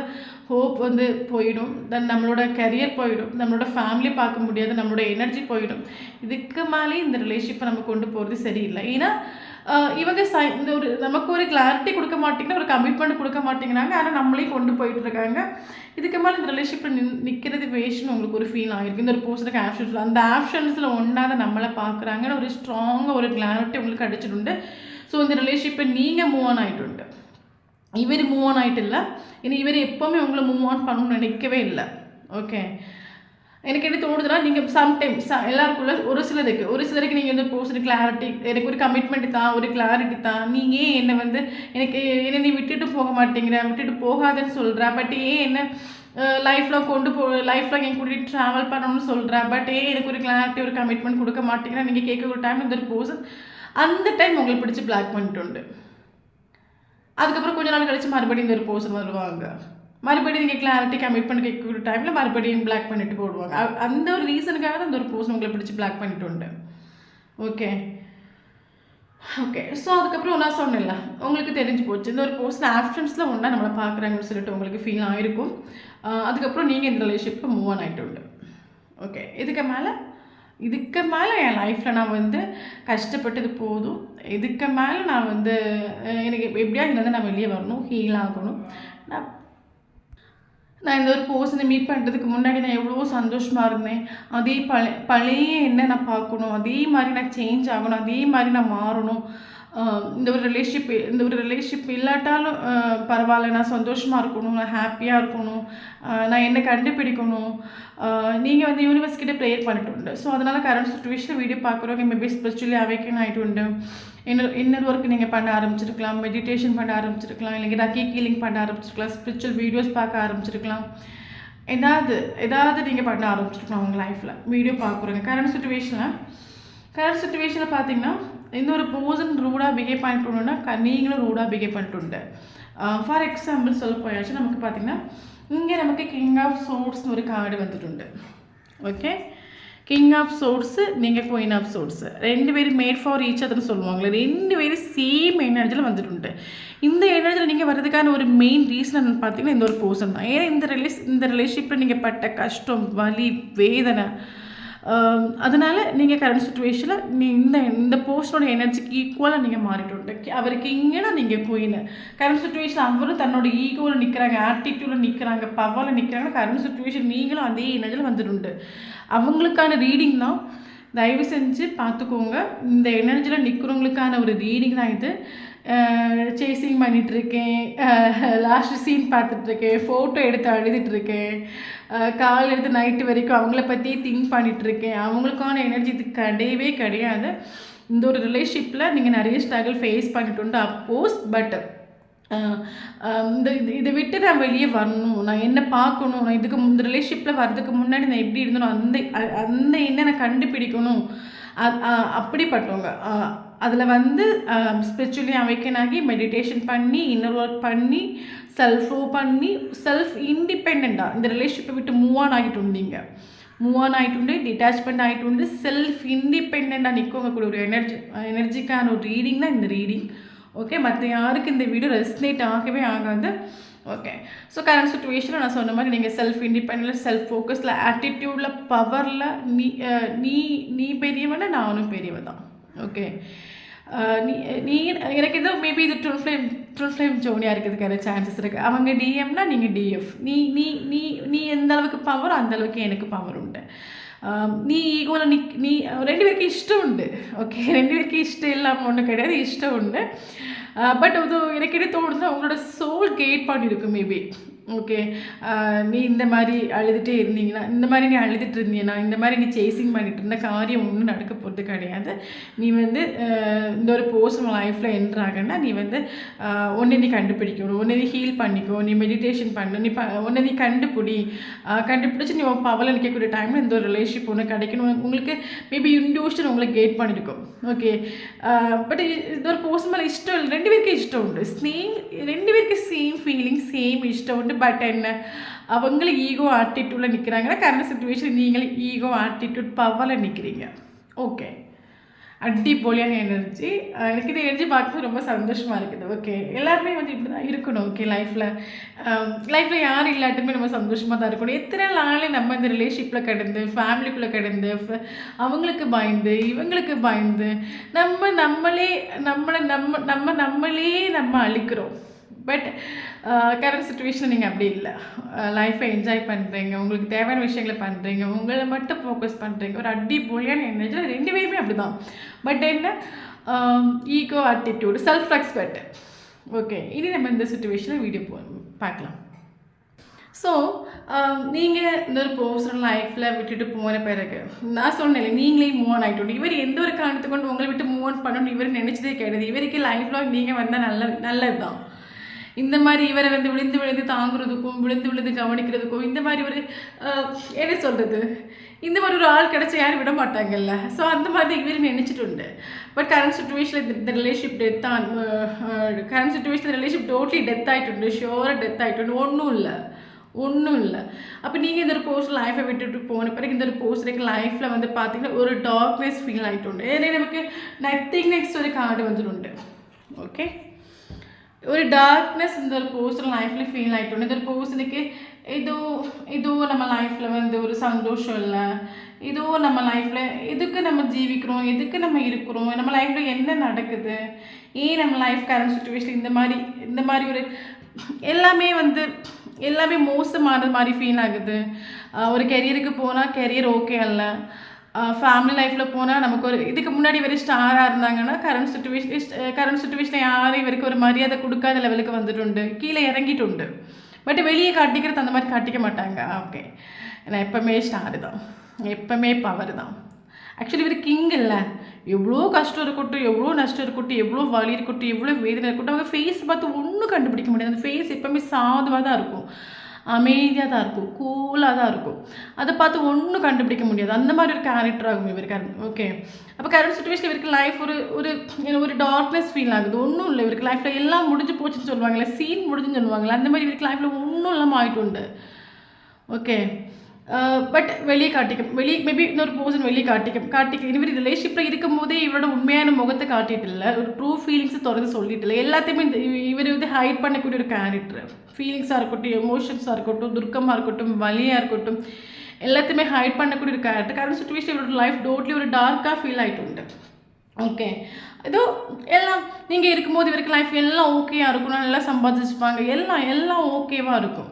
ஹோப் வந்து போயிடும், தென் நம்மளோட கரியர் போயிடும், நம்மளோட ஃபேமிலி பார்க்க முடியாது, நம்மளோட எனர்ஜி போயிடும். இதுக்கு மேலே இந்த ரிலேஷன்ஷிப்பை நம்ம கொண்டு போகிறது சரியில்லை. ஏன்னா இவங்க இந்த ஒரு நமக்கு ஒரு கிளாரிட்டி கொடுக்க மாட்டேங்கன்னா, ஒரு கமிட்மெண்ட் கொடுக்க மாட்டேங்கிறாங்க, ஆனால் நம்மளையும் கொண்டு போயிட்டுருக்காங்க. இதுக்கு மேலே இந்த ரிலேஷன்ஷிப்பில் நிற்கிறது வேஸ்ட்னு உங்களுக்கு ஒரு ஃபீல் ஆகிருக்கு. இந்த ஒரு பர்சனுக்கு ஆப்ஷன்ஸில் அந்த ஆப்ஷன்ஸில் ஒன்றாத நம்மளை பார்க்குறாங்கன்னு ஒரு ஸ்ட்ராங்காக ஒரு கிளாரிட்டி உங்களுக்கு அடிச்சிട്ടുണ്ട്. ஸோ இந்த ரிலேஷன்ஷிப்பை நீங்கள் மூவ் ஆன் ஆகிட்டு இவர் மூவ் ஆன் ஆகிட்டு இல்லை, இனி இவர் எப்போவுமே உங்களை மூவ் ஆன் பண்ணணும்னு நினைக்கவே இல்லை. ஓகே, எனக்கு என்ன தோணுதுன்னா நீங்கள் சம்டைம்ஸ் எல்லாருக்குள்ள ஒரு சிலருக்கு நீங்கள் வந்து பர்சன் கிளாரிட்டி எனக்கு ஒரு கமிட்மெண்ட் தான், ஒரு கிளாரிட்டி தான், நீங்கள் ஏன் என்னை வந்து எனக்கு என்ன நீ விட்டுட்டு போக மாட்டேங்கிற, விட்டுட்டு போகாதுன்னு சொல்கிற, பட் ஏன் என்ன லைஃப்பில் என் கூட்டிகிட்டு ட்ராவல் பண்ணணும்னு சொல்கிறேன், பட் ஏன் எனக்கு ஒரு கிளாரிட்டி ஒரு கமிட்மெண்ட் கொடுக்க மாட்டேங்கிறேன் நீங்கள் கேட்க ஒரு டைம் இந்த ஒரு பர்சன் அந்த டைம் உங்களை பிடிச்சி பிளாக் பண்ணிட்டு அதுக்கப்புறம் கொஞ்ச நாள் கழிச்சு மறுபடியும் இந்த ஒரு பர்சன் வருவாங்க, மறுபடியும் நீங்கள் கிளாரிட்டி கமிட்மெண்ட் கேட்கக்கூடிய டைமில் மறுபடியும் பிளாக் பண்ணிட்டு போடுவாங்க. அந்த ஒரு ரீசனுக்காக தான் அந்த ஒரு பர்சன் உங்களை பிடிச்சி பிளாக் பண்ணிட்டு ஓகே. ஸோ அதுக்கப்புறம் நான் சொன்னேன்ல உங்களுக்கு தெரிஞ்சு போச்சு இந்த ஒரு பர்சன் ஆப்ஷன்ஸில் ஒன்றா நம்மளை பார்க்குறாங்கன்னு சொல்லிட்டு உங்களுக்கு ஃபீல் ஆகிருக்கும். அதுக்கப்புறம் நீங்கள் இந்த ரிலேஷன்ஷிப்பை மூவ் ஆன் ஆகிட்டு ஓகே. இதுக்கு மேலே என் லைஃப்பில் நான் வந்து கஷ்டப்பட்டது போதும், இதுக்கு மேலே நான் வந்து எனக்கு எப்படியாவது இதுலேருந்து நான் வெளியே வரணும், ஹீல் ஆகணும். நான் இந்த ஒரு பர்சனை மீட் பண்ணுறதுக்கு முன்னாடி நான் எவ்வளோ சந்தோஷமாக இருந்தேன், அதே பழைய என்ன நான் பார்க்கணும், அதே மாதிரி நான் சேஞ்ச் ஆகணும், அதே மாதிரி நான் மாறணும். இந்த ஒரு ரிலேஷன்ஷிப் இல்லாட்டாலும் பரவாயில்ல, நான் சந்தோஷமாக இருக்கணும், நான் ஹாப்பியாக இருக்கணும், நான் என்னை கண்டுபிடிக்கணும். நீங்கள் வந்து யூனிவர்ஸ் கிட்ட ப்ரேயர் பண்ணிட்டு ஸோ அதனால் கரண்ட் சுச்சுவேஷனில் வீடியோ பார்க்குறவங்க மேபி ஸ்பிரிச்சுவலி அவேக்கன் ஆகிட்டு இன்னொரு ஒர்க் நீங்கள் பண்ண ஆரம்பிச்சிருக்கலாம், மெடிடேஷன் பண்ண ஆரம்பிச்சிருக்கலாம், இல்லைங்க ரக்கி ஹீலிங் பண்ண ஆரம்பிச்சிருக்கலாம், ஸ்பிரிச்சுவல் வீடியோஸ் பார்க்க ஆரம்பிச்சிருக்கலாம், ஏதாவது நீங்கள் பண்ண ஆரம்பிச்சிருக்கலாம் உங்கள் லைஃப்பில் வீடியோ பார்க்குறோங்க. கரண்ட் சுச்சுவேஷனில் பார்த்தீங்கன்னா இந்த ஒரு பர்சன் ரூடாக பிஹேவ் பண்ணிட்டுன்னா நீங்களும் ரூடாக பிஹேவ் பண்ணிட்டு ஃபார் எக்ஸாம்பிள் சொல்ல போயாச்சு நமக்கு பார்த்தீங்கன்னா இங்கே நமக்கு கிங் ஆஃப் சோர்ஸ்னு ஒரு கார்டு வந்துட்டு ஓகே. கிங் ஆஃப் சோர்ஸு நீங்கள் குயின் ஆஃப் சோர்ஸு ரெண்டு பேரும் மேட் ஃபார் ஈச் அதர்னு சொல்லுவாங்களே, ரெண்டு பேரும் சேம் எனர்ஜியில் வந்துட்டு இந்த எனர்ஜியில் நீங்கள் வர்றதுக்கான ஒரு மெயின் ரீசன் பார்த்தீங்கன்னா இந்த ஒரு பர்சன் தான். ஏன்னா இந்த ரிலேஷன்ஷிப்பில் நீங்கள் பட்ட கஷ்டம், வலி, வேதனை, அதனால் நீங்கள் கரண்ட் சுச்சுவேஷனில் இந்த பர்சனோட எனர்ஜிக்கு ஈக்குவலாக நீங்கள் மாறிட்டு அவருக்கு இங்கேனா நீங்கள் குயின். கரண்ட் சுச்சுவேஷன் அவரும் தன்னோட ஈகோவில் நிற்கிறாங்க, ஆட்டிடியூடில் நிற்கிறாங்க, பவரில் நிற்கிறாங்க. கரண்ட் சுச்சுவேஷன் நீங்களும் அதே எனர்ஜியில் வந்துட்டு அவங்களுக்கான ரீடிங் தான். தயவு செஞ்சு பார்த்துக்கோங்க, இந்த எனர்ஜியில் நிற்கிறவங்களுக்கான ஒரு ரீடிங் தான் இது. சேசிங் பண்ணிகிட்ருக்கேன், லாஸ்ட் சீன் பார்த்துட்ருக்கேன், ஃபோட்டோ எடுத்து அழுதுட்டுருக்கேன், காலையில் எடுத்து நைட்டு வரைக்கும் அவங்கள பற்றி திங்க் பண்ணிகிட்ருக்கேன், அவங்களுக்கான எனர்ஜி இது கிடையவே கிடையாது. இந்த ஒரு ரிலேஷன்ஷிப்பில் நீங்கள் நிறைய ஸ்ட்ரகிள் ஃபேஸ் பண்ணிட்டு அப்கோர்ஸ், பட் இதை விட்டு நான் வெளியே வரணும், நான் என்ன பார்க்கணும், நான் இந்த ரிலேஷன்ஷிப்பில் வர்றதுக்கு முன்னாடி நான் எப்படி இருந்தணும், அந்த என்ன நான் கண்டுபிடிக்கணும், அப்படிப்பட்டவங்க அதில் வந்து ஸ்பிரிச்சுவலி அவேக்கன் ஆகி மெடிடேஷன் பண்ணி இன்னர் ஒர்க் பண்ணி செல்ஃப் பண்ணி செல்ஃப் இண்டிபெண்ட்டாக இந்த ரிலேஷன்ஷிப்பை விட்டு மூவ் ஆன் ஆகிட்டு டிட்டாச்மெண்ட் ஆகிட்டு செல்ஃப் இண்டிபெண்ட்டாக நிற்கவங்க கூட ஒரு எனர்ஜிக்கான ஒரு ரீடிங் தான் இந்த ரீடிங். ஓகே, மற்ற யாருக்கு இந்த வீடியோ ரெஸ்னேட் ஆகவே ஆகாது. ஓகே, ஸோ கரண்ட் சுச்சுவேஷனில் நான் சொன்ன மாதிரி நீங்கள் செல்ஃப் இண்டிபெண்டன்ட், செல்ஃப் ஃபோக்கஸில், ஆட்டிடியூடில், பவரில் நீ பெரியவனா நானும் பெரியவன் தான். ஓகே, நீ நீ எனக்கு ஏதோ மேபி இது ட்ரில் ஃப்ளேம் ஜோனியாக இருக்கிறதுக்கான சான்சஸ் இருக்குது. அவங்க டிஎம்னா நீங்கள் டிஎஃப். நீ நீ நீ நீ எந்த அளவுக்கு பவர் அந்த அளவுக்கு எனக்கு பவர் உண்டு. நீ ஈகோவில் நீ 2 பேருக்கு இஷ்டம் உண்டு. ஓகே, 2 பேருக்கு இஷ்டம் இல்லாமல் ஒன்றும் கிடையாது, இஷ்டம் உண்டு. பட் அது எனக்கு என்ன தோணுது, அவங்களோட சோல் கேட் பண்ணியிருக்கும் மேபி. ஓகே, நீ இந்த மாதிரி அழுதுகிட்டே இருந்தீங்கன்னா, இந்த மாதிரி நீ அழுதுட்டு இருந்தீங்கன்னா, இந்த மாதிரி நீ சேசிங் பண்ணிட்டு இருந்த காரியம் ஒன்றும் நடக்க போகிறது கிடையாது. நீ வந்து இந்த ஒரு பர்சனல் லைஃப்பில் என்ட்ராகன்னா நீ வந்து ஒன்றை நீ கண்டுபிடிக்கணும், ஒன்றை நீ ஹீல் பண்ணிக்கோ, நீ மெடிடேஷன் பண்ணு, நீ ஒன்றை நீ கண்டுபிடிச்சி நீ பவலில் நிற்கக்கூடிய டைமில் இந்த ஒரு ரிலேஷன்ஷிப் ஒன்று கிடைக்கணும். உங்களுக்கு மேபி இன்ட்யூஷன் உங்களுக்கு கேட் பண்ணியிருக்கும். ஓகே, பட் இது ஒரு பர்சனல் இஷ்டம் இல்லை, 2 பேருக்கு இஷ்டம் உண்டு. 2 பேருக்கு சேம் ஃபீலிங், சேம் இஷ்டம் உண்டு. பட் என்ன, அவங்களும் ஈகோ ஆட்டிடியூடில் நிற்கிறாங்கன்னா கரண்ட் சுச்சுவேஷன் நீங்களும் ஈகோ ஆட்டிடியூட் பவரில் நிற்கிறீங்க. ஓகே, அடிப்பொலியான எனர்ஜி. எனக்கு இந்த எனர்ஜி பார்க்கும்போது ரொம்ப சந்தோஷமாக இருக்குது. ஓகே, எல்லாருமே வந்து இப்படி தான் இருக்கணும். ஓகே, லைஃப்பில் யாரும் இல்லாட்டுமே நம்ம சந்தோஷமாக தான் இருக்கணும். எத்தனை நாள் நம்ம இந்த ரிலேஷன்ஷிப்பில் கிடந்து, ஃபேமிலிக்குள்ளே கிடந்து, அவங்களுக்கு பயந்து, இவங்களுக்கு பயந்து நம்மளே அழிக்கிறோம். பட் கரண்ட் சுச்சுவேஷனில் நீங்கள் அப்படி இல்லை. லைஃப்பை என்ஜாய் பண்ணுறீங்க, உங்களுக்கு தேவையான விஷயங்களை பண்ணுறீங்க, உங்களை மட்டும் ஃபோக்கஸ் பண்ணுறீங்க. ஒரு அடிப்பொலியான எனர்ஜி. 2 பேருமே அப்படி தான். பட் என்ன, ego attitude, self respect. Okay, இனி நம்ம இந்த சுச்சுவேஷனில் வீடியோ பார்க்கலாம். ஸோ நீங்கள் இந்த ஒரு பர்சனல் லைஃப்பில் விட்டுட்டு போன பிறகு நான் சொன்னேன், நீங்களே மூவ் ஆன் ஆகிட்டோம். இவர் எந்த ஒரு காரணத்தை கொண்டு உங்களை விட்டு மூவ் ஆன் பண்ணணும்னு இவர் நினச்சதே கிடையாது. இவருக்கு லைஃப் லாங் நீங்கள் வந்தால் நல்லது தான். இந்த மாதிரி இவரை வந்து விழுந்து தாங்குறதுக்கும், விழுந்து கவனிக்கிறதுக்கும், இந்த மாதிரி ஒரு என்ன சொல்கிறது, இந்த மாதிரி ஒரு ஆள் கிடச்சா யாரும் விட மாட்டாங்கல்ல. ஸோ அந்த மாதிரி இவர் நினச்சிட்டு உண்டு. பட் கரண்ட் சுச்சுவேஷனில் இந்த relationship current situation relationship totally death ஆகிட்டு, ஷோராக டெத் ஆகிட்டு, ஒன்றும் இல்லை. அப்போ நீங்கள் இந்த ஒரு போஸ்ட் லைஃப்பை விட்டுட்டு போன பிறகு இந்த ஒரு போஸ்ட் லைஃப்பில் வந்து பார்த்தீங்கன்னா ஒரு டார்க்னஸ் ஃபீல் ஆகிட்டு. ஏன்னா நமக்கு நத்திங் நெக்ஸ்ட் ஒரு கார்டு வந்துட்டு. ஓகே, ஒரு டார்க்னஸ் இந்த ஒரு பர்சனல் லைஃப்பில் ஃபீல் ஆகிட்டோம். இந்த ஒரு பர்சனுக்கு ஏதோ நம்ம லைஃப்பில் வந்து ஒரு சந்தோஷம் இல்லை, ஏதோ நம்ம லைஃப்பில் எதுக்கு நம்ம ஜீவிக்கிறோம், எதுக்கு நம்ம இருக்கிறோம், நம்ம லைஃப்பில் என்ன நடக்குது, ஏன் நம்ம லைஃப் கரண்ட் சுச்சுவேஷன் இந்த மாதிரி ஒரு எல்லாமே மோசமான மாதிரி ஃபீல் ஆகுது. ஒரு கெரியருக்கு போனால் கெரியர் ஓகே அல்ல, ஃபேமிலி லைஃப்பில் போனால் நமக்கு ஒரு இதுக்கு முன்னாடி இவர் ஸ்டாராக இருந்தாங்கன்னா கரண்ட் சுச்சுவேஷனில் யாரும் இவருக்கு ஒரு மரியாதை கொடுக்காத லெவலுக்கு வந்துட்டு கீழே இறங்கிட்டு. பட் வெளியே காட்டிக்கிறது அந்த மாதிரி காட்டிக்க மாட்டாங்க. ஓகே, நான் எப்போவுமே ஸ்டாரு தான், எப்போவுமே பவர் தான். ஆக்சுவலி இவர் கிங் இல்லை. எவ்வளோ கஷ்டம் இருக்கட்டும், எவ்வளோ நஷ்டம் இருக்கட்டும், எவ்வளோ வலி இருக்கட்டும், எவ்வளோ வேதனை இருக்கட்டும், அவங்க ஃபேஸ் பார்த்து ஒன்றும் கண்டுபிடிக்க முடியாது. அந்த ஃபேஸ் எப்போவுமே சாதுவாக தான் இருக்கும், அமைதியாக தான் இருக்கும், கூலாக தான் இருக்கும். அதை பார்த்து ஒன்றும் கண்டுபிடிக்க முடியாது. அந்த மாதிரி ஒரு கேரக்டர் ஆகும் இவருக்கு. ஓகே, அப்போ கரண்ட் சுச்சுவேஷன் இவருக்கு லைஃப் ஒரு டார்க்னஸ் ஃபீல் ஆகுது. ஒன்றும் இல்லை இவருக்கு லைஃப்பில் எல்லாம் முடிஞ்சு போச்சுன்னு சொல்லுவாங்களே, சீன் முடிஞ்சுன்னு சொல்லுவாங்களே, அந்த மாதிரி இவருக்கு லைஃப்பில் ஒன்றும் இல்லாமல் ஆகிட்டு உண்டு. ஓகே, பட் வெளியே மேபி இன்னொரு பர்சன் வெளியே காட்டிக்க இவர் ரிலேஷன்ஷிப்பில் இருக்கும் போதே இவரோட உண்மையான முகத்தை காட்டிட்டு இல்லை, ஒரு ட்ரூ ஃபீலிங்ஸை தொடர்ந்து சொல்லிட்டு இல்லை. எல்லாத்தையுமே இவர் வந்து ஹைட் பண்ணக்கூடிய ஒரு கேரக்டர். ஃபீலிங்ஸாக இருக்கட்டும், எமோஷன்ஸாக இருக்கட்டும், துர்க்கமாக இருக்கட்டும், வலியாக இருக்கட்டும், எல்லாத்தையுமே ஹைட் பண்ணக்கூடிய ஒரு கேரக்டர். கரண்ட் சுச்சுவேஷன் இவரோட லைஃப் டோட்லி ஒரு டார்க்காக ஃபீல் ஆகிட்டு உண்டு. ஓகே, ஏதோ எல்லாம் நீங்கள் இருக்கும்போது இவருக்கு லைஃப் எல்லாம் ஓகேயாக இருக்கணும், நல்லா சம்பாதிச்சுப்பாங்க, எல்லாம் ஓகேவாக இருக்கும்.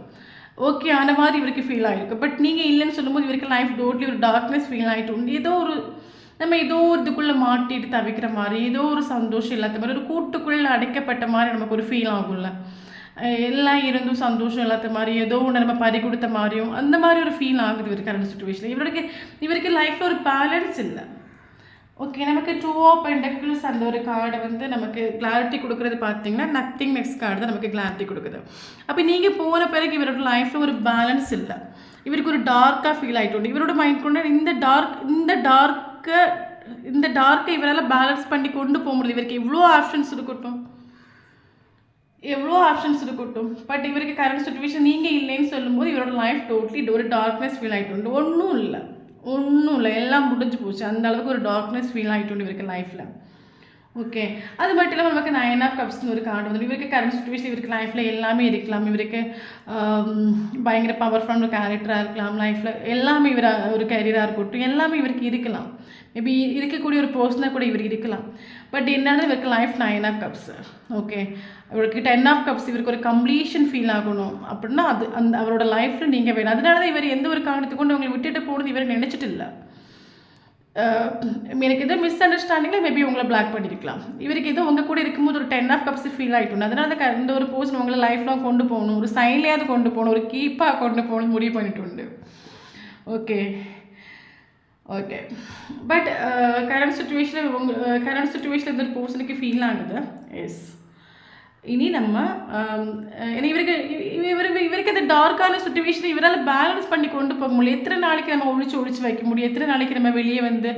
ஓகே, அந்த மாதிரி இவருக்கு ஃபீல் ஆகிருக்கு. பட் நீங்கள் இல்லைன்னு சொல்லும்போது இவருக்கு லைஃப் டோட்லி ஒரு டார்க்னஸ் ஃபீல் ஆகிட்டு உண்டு. ஏதோ ஒரு இதுக்குள்ளே மாட்டிட்டு தவிக்கிற மாதிரி, ஏதோ ஒரு சந்தோஷம் இல்லாத மாதிரி, ஒரு கூட்டுக்குள்ளே அடைக்கப்பட்ட மாதிரி நமக்கு ஒரு ஃபீல் ஆகும்ல. எல்லாம் இருந்தும் சந்தோஷம் இல்லாத மாதிரி, ஏதோ ஒன்று நம்ம பறி கொடுத்த மாதிரியும் அந்த மாதிரி ஒரு ஃபீல் ஆகுது இவருக்கு கரண்ட் சுச்சுவேஷனில். இவருக்கு லைஃப்பில் ஒரு பேலன்ஸ் இல்லை. ஓகே, நமக்கு 2 ஆஃப் பென்டக்கிள்ஸ் அந்த ஒரு கார்டை வந்து நமக்கு கிளாரிட்டி கொடுக்குறது பார்த்தீங்கன்னா நத்திங் நெக்ஸ்ட் கார்டு தான் நமக்கு கிளாரிட்டி கொடுக்குது. அப்போ நீங்கள் போன பிறகு இவரோட லைஃப்பில் ஒரு பேலன்ஸ் இல்லை, இவருக்கு ஒரு டார்க்காக ஃபீல் ஆகிட்டு. இவரோட மைண்ட் கொண்டு இந்த டார்க்கை இவரால் பேலன்ஸ் பண்ணி கொண்டு போக முடியல. இவருக்கு எவ்வளோ ஆப்ஷன்ஸ் இருக்கட்டும், பட் இவருக்கு கரண்ட் சுச்சுவேஷன் நீங்கள் இல்லைன்னு சொல்லும்போது இவரோட லைஃப் டோட்லி ஒரு டார்க்னஸ் ஃபீல் ஆகிட்டு. ஒன்றும் இல்லை, எல்லாம் முடிஞ்சு போச்சு. அந்த அளவுக்கு ஒரு டார்க்னஸ் ஃபீல் ஆகிட்டு இவருக்கு லைஃப்பில். ஓகே, அது மட்டும் இல்லாமல் நமக்கு 9 ஆஃப் கப்ஸ்னு ஒரு கார்டு வந்து இவருக்கு கரண்ட் சுச்சுவேஷன் இவருக்கு லைஃப்பில் எல்லாமே இருக்கலாம். இவருக்கு பயங்கர பவர்ஃபுல்லான ஒரு கேரக்டராக இருக்கலாம், லைஃப்பில் எல்லாமே இவர் ஒரு கேரியராக இருக்கட்டும், எல்லாமே இவருக்கு இருக்கலாம். மேபி இருக்கக்கூடிய ஒரு பர்சனாக கூட இவர் இருக்கலாம். பட் என்னன்னா இவருக்கு லைஃப் 9 ஆஃப் கப்ஸ். ஓகே, இவருக்கு 10 ஆஃப் கப்ஸ். இவருக்கு ஒரு கம்ப்ளீஷன் ஃபீல் ஆகணும் அப்படின்னா அந்த அவரோட லைஃப்பில் நீங்கள் வேணும். அதனால தான் இவர் எந்த ஒரு காரணத்துக்கு கொண்டு உங்களை விட்டுட்டு போகணுன்னு இவர் நினச்சிட்டு இல்லை. எனக்கு எதோ மிஸ் அண்டர்ஸ்டாண்டிங்கில் மேபி உங்களை பிளாக் பண்ணியிருக்கலாம். இவருக்கு ஏதோ உங்கள் கூட இருக்கும்போது ஒரு 10 ஆஃப் கப்ஸ் ஃபீல் ஆகிட்டு, அதனால தான் இந்த ஒரு பர்சன் உங்களை லைஃப்லாம் கொண்டு போகணும், ஒரு சைன்லையாவது கொண்டு போகணும், ஒரு கீப்பாக கொண்டு போகணும் முடிவு பண்ணிட்டு உண்டு. ஓகே ஓகே, பட் கரண்ட் சுச்சுவேஷனில் இந்த ஒரு பர்சனுக்கு ஃபீல் ஆகுது. எஸ், இனி நம்ம இவருக்கு அந்த டார்க்கான சுச்சுவேஷனை இவரால் பேலன்ஸ் பண்ணி கொண்டு போக முடியும். எத்தனை நாளைக்கு நம்ம ஒழிச்சு வைக்க முடியும்? எத்தனை நாளைக்கு நம்ம வெளியே வந்து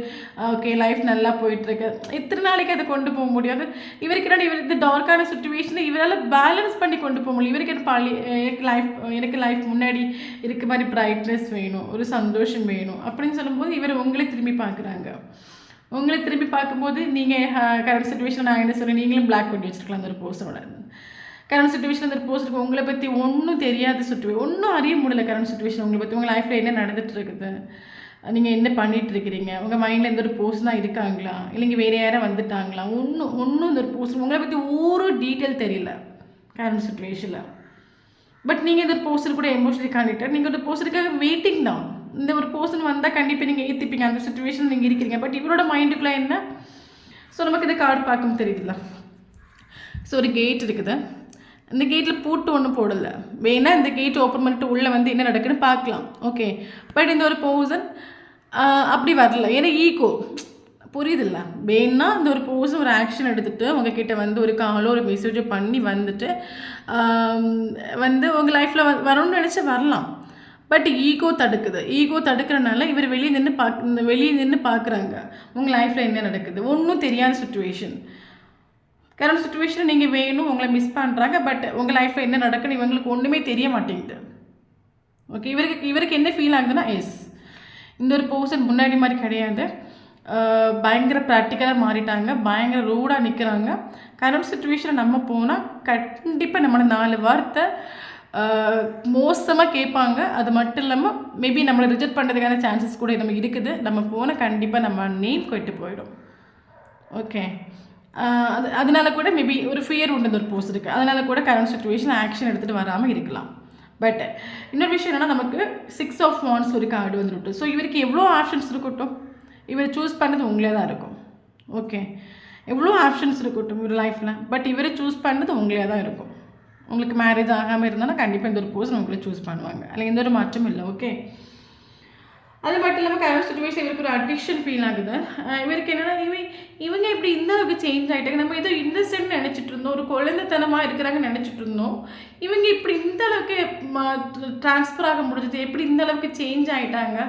ஓகே லைஃப் நல்லா போயிட்டுருக்கு, எத்தனை நாளைக்கு அதை கொண்டு போக முடியாது? இவருக்கு இவர் இந்த டார்க்கான சுச்சுவேஷனை இவரால் பேலன்ஸ் பண்ணி கொண்டு போக முடியும். இவருக்கு எனக்கு லைஃப் முன்னாடி இருக்க மாதிரி பிரைட்னஸ் வேணும், ஒரு சந்தோஷம் வேணும் அப்படின்னு சொல்லும்போது இவர் உங்களே திரும்பி பார்க்குறாங்க. உங்களை திரும்பி பார்க்கும்போது நீங்கள் கரண்ட் சுச்சுவேஷன் நான் என்ன சொல்கிறேன், நீங்களும் பிளாக் பண்ணி வச்சுருக்கலாம் அந்த ஒரு போஸ்டோட. கரண்ட் சுச்சுவேஷன் அந்த ஒரு போஸ்டருக்கு உங்களை பற்றி ஒன்றும் தெரியாத ஒன்றும் அறிய முடியல. கரண்ட் சுச்சுவேஷன் உங்களை பற்றி, உங்கள் லைஃப்பில் என்ன நடந்துட்டு இருக்குது, நீங்கள் என்ன பண்ணிகிட்டு இருக்கிறீங்க, உங்கள் மைண்டில் எந்த ஒரு போஸ்ட் தான் இருக்காங்களா, இல்லைங்க வேறு யாரும் வந்துட்டாங்களா, ஒன்றும் இந்த ஒரு போஸ்ட் உங்களை பற்றி ஒரு டீட்டெயில் தெரியல கரண்ட் சுச்சுவேஷனில். பட் நீங்கள் இந்த ஒரு போஸ்டர் கூட எமோஷனலி கனெக்டட், நீங்கள் ஒரு போஸ்டருக்காக வெயிட்டிங் தான். இந்த ஒரு பர்சன் வந்தால் கண்டிப்பாக நீங்கள் ஏற்றிப்பீங்க, அந்த சுச்சுவேஷன் நீங்கள் இருக்கிறீங்க. பட் இவரோட மைண்டுக்குள்ளே என்ன, ஸோ நமக்கு இந்த கார்டு பார்க்கும் தெரியுதுல்ல. ஸோ ஒரு கேட் இருக்குது, இந்த கேட்டில் பூட்டு ஒன்றும் போடலை, வேணால் இந்த கேட் ஓப்பன் பண்ணிட்டு உள்ளே வந்து என்ன நடக்குதுன்னு பார்க்கலாம். ஓகே, பட் இந்த ஒரு பர்சன் அப்படி வரல, ஏன்னா ஈகோ புரியுதில்ல. வேணா இந்த ஒரு பர்சன் ஒரு ஆக்ஷன் எடுத்துகிட்டு உங்ககிட்ட வந்து ஒரு காலோ ஒரு மெசேஜோ பண்ணி வந்துட்டு வந்து உங்கள் லைஃப்பில் வரணும்னு நினச்சா வரலாம். பட் ஈகோ தடுக்கிறனால இவர் வெளியே நின்று பார்க்குறாங்க உங்கள் லைஃப்பில் என்ன நடக்குது. ஒன்றும் தெரியாத சுச்சுவேஷன், கரண்ட் சுச்சுவேஷன் நீங்கள் வேணும், உங்களை மிஸ் பண்ணுறாங்க. பட் உங்கள் லைஃப்பில் என்ன நடக்குன்னு இவங்களுக்கு ஒன்றுமே தெரிய மாட்டேங்குது. ஓகே, இவருக்கு என்ன ஃபீல் ஆகுதுன்னா, எஸ் இந்த ஒரு பர்சன் முன்னாடி மாதிரி கிடையாது, பயங்கர ப்ராக்டிக்கலாக மாறிட்டாங்க, பயங்கர ரூடாக நிற்கிறாங்க. கரண்ட் சுச்சுவேஷனை நம்ம போனால் கண்டிப்பாக நம்மளை 4 வார்த்தை மோசமாக கேட்பாங்க. அது மட்டும் இல்லாமல் மேபி நம்மளை ரிஜெக்ட் பண்ணுறதுக்கான சான்சஸ் கூட நம்ம இருக்குது. நம்ம போனால் கண்டிப்பாக நம்ம நேம் கெட்டு போயிடும். ஓகே, அதனால கூட மேபி ஒரு ஃபியர் உண்டு ஒரு போஸ்ட் இருக்குது, அதனால கூட கரண்ட் சுச்சுவேஷன் ஆக்ஷன் எடுத்துகிட்டு வராமல் இருக்கலாம். பட் இன்னொரு விஷயம் என்னென்னா, நமக்கு 6 ஆஃப் வாண்ட்ஸ் ஒரு கார்டு வந்துட்டு. ஸோ இவருக்கு எவ்வளோ ஆப்ஷன்ஸ் இருக்கட்டும், இவர் சூஸ் பண்ணது உங்களே தான் இருக்கும். ஓகே, எவ்வளோ ஆப்ஷன்ஸ் இருக்கட்டும் இவர் லைஃப்பில், பட் இவரை சூஸ் பண்ணது உங்களே தான் இருக்கும். உங்களுக்கு மேரேஜ் ஆகாமல் இருந்தாலும் கண்டிப்பாக இந்த ஒரு பர்சன் உங்களை சூஸ் பண்ணுவாங்க, அதில் எந்த ஒரு மாற்றமும் இல்லை. ஓகே, அது மட்டும் இல்லாமல் கரண்ட் சுச்சுவேஷன் இவருக்கு ஒரு அடிக்ஷன் ஃபீல் ஆகுது. இவருக்கு என்னென்னா, இவங்க இப்படி இந்த அளவுக்கு சேஞ்ச் ஆகிட்டாங்க. நம்ம ஏதோ இன்னசென்ட் நினச்சிட்டு இருந்தோம், ஒரு குழந்தைத்தனமாக இருக்கிறாங்கன்னு நினச்சிட்டு இருந்தோம். இவங்க இப்படி இந்த அளவுக்கு ட்ரான்ஸ்ஃபர் ஆக முடிஞ்சது, எப்படி இந்த அளவுக்கு சேஞ்ச் ஆகிட்டாங்க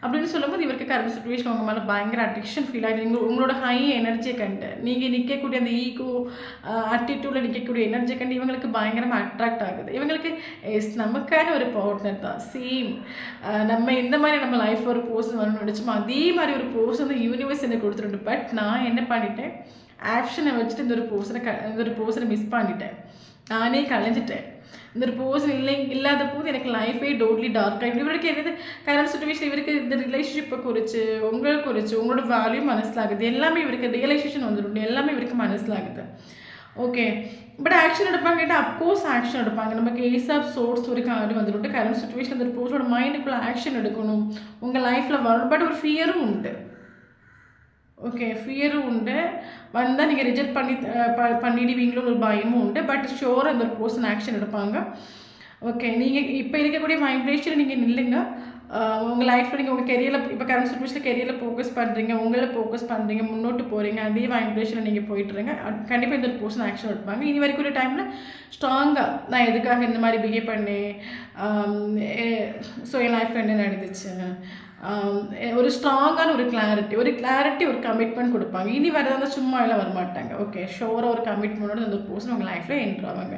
அப்படின்னு சொல்லும்போது இவருக்கு கரண்ட் சுச்சுவேஷன் உங்கள் மேலே பயங்கர அடிக்ஷன் ஃபீல் ஆகுது. உங்களோட ஹை எனர்ஜியை கண்டு, நீங்கள் நிற்கக்கூடிய அந்த ஈகோ ஆட்டிடியூடில் நிற்கக்கூடிய எனர்ஜியை கண்டு இவங்களுக்கு பயங்கரமாக அட்ராக்ட் ஆகுது. இவங்களுக்கு நமக்கான ஒரு பார்ட்னர் தான், சேம் நம்ம எந்த மாதிரி நம்ம லைஃப் ஒரு பர்சன் வரணும்னு நினச்சோமோ அதே மாதிரி ஒரு பர்சன் வந்து யூனிவர்ஸ் எனக்கு கொடுத்துட்டு. பட் நான் என்ன பண்ணிட்டேன், ஆப்ஷனை வச்சுட்டு இந்த ஒரு பர்சனை மிஸ் பண்ணிட்டேன், நானே கலைஞ்சிட்டேன். இந்த ஒரு பர்சன் இல்லாத போது எனக்கு லைஃபே டோட்லி டார்க் ஆகிடும். இவருக்கு என்னது கரண்ட் சுச்சுவேஷன், இவருக்கு இந்த ரிலேஷன்ஷிப்பை குறித்து உங்களோட வேல்யூ மனசிலாகுது, எல்லாமே இவருக்கு ரியலைசேஷன் வந்துடும், எல்லாமே இவருக்கு மனசிலாகுது. ஓகே, பட் ஆக்ஷன் எடுப்பாங்க கேட்டால் அப்கோர்ஸ் ஆக்ஷன் எடுப்பாங்க. நமக்கு ஏஸ் ஆஃப் சோர்ஸ் ஒரு கார்டு வந்துட்டு கரண்ட் சுச்சுவேஷன் அந்த ஒரு பர்சனோட மைண்டுக்குள்ளே ஆக்ஷன் எடுக்கணும், உங்கள் லைஃப்பில் வரணும். பட் ஒரு ஃபியரும் உண்டு. ஓகே, ஃபியரும் உண்டு, வந்தால் நீங்கள் ரிஜெக்ட் பண்ணிடுவீங்களோ ஒரு பயமும் உண்டு. பட் ஷோர் அந்த ஒரு பர்சன் ஆக்ஷன் எடுப்பாங்க. ஓகே, நீங்கள் இப்போ இருக்கக்கூடிய வைப்ரேஷன் நீங்கள் நில்லுங்க. உங்கள் லைஃப்பில் நீங்கள் உங்கள் கெரியரில் இப்போ கரண்ட் சுச்சுவேஷனில் கெரியரில் ஃபோக்கஸ் பண்ணுறீங்க, உங்களை ஃபோக்கஸ் பண்ணுறீங்க, முன்னோட்டு போகிறீங்க, அதே வைப்ரேஷனில் நீங்கள் போயிட்டுருங்க. கண்டிப்பாக இந்த ஒரு பர்சன் ஆக்ஷன் எடுப்பாங்க. இனி வரைக்கும் ஒரு டைமில் ஸ்ட்ராங்காக நான் எதுக்காக இந்த மாதிரி பிஹேவ் பண்ணேன், ஸோ என் லைஃப்பில் என்ன நடந்துச்சு, ஒரு ஸ்ட்ராங்கான ஒரு கிளாரிட்டி ஒரு கமிட்மெண்ட் கொடுப்பாங்க. இனி வரதாங்க சும்மா எல்லாம் வரமாட்டாங்க. ஓகே, ஷோராக ஒரு கமிட்மெண்ட்டோட அந்த ஒரு பர்சன் உங்கள் லைஃப்பில் என்ட்ரு ஆவாங்க.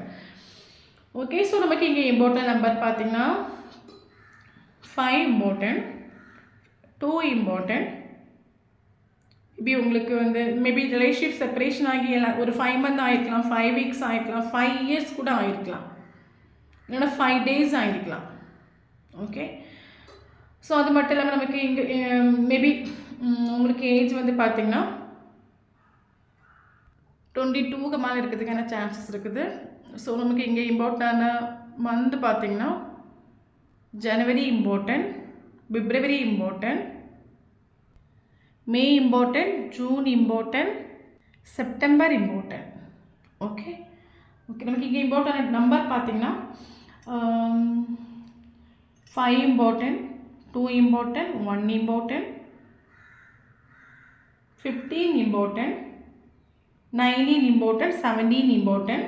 ஓகே, ஸோ நமக்கு இங்கே இம்பார்ட்டன்ட் நம்பர் பார்த்திங்கன்னா 5 இம்பார்ட்டன்ட், 2 இம்பார்ட்டன்ட். இப்படி உங்களுக்கு வந்து மேபி ரிலேஷன்ஷிப் செப்பரேஷன் ஆகி ஒரு 5 மந்த் ஆகிருக்கலாம், 5 வீக்ஸ் ஆகிருக்கலாம், 5 இயர்ஸ் கூட ஆகிருக்கலாம், இல்லைன்னா 5 டேஸ் ஆகிருக்கலாம். ஓகே, ஸோ அது மட்டும் இல்லாமல் நமக்கு இங்கே மேபி உங்களுக்கு ஏஜ் வந்து பார்த்திங்கன்னா 22க்கு மேலே இருக்கிறதுக்கான சான்சஸ் இருக்குது. ஸோ நமக்கு இங்கே இம்பார்ட்டண்டான மந்த் பார்த்திங்கன்னா January important, February important, May important, June important, September important. Okay okay நமக்கு இங்கே இம்பார்ட்டன்ட் நம்பர் பார்த்திங்கன்னா 5 important, 2 important, 1 important, 15 important, 19 important, 17 important,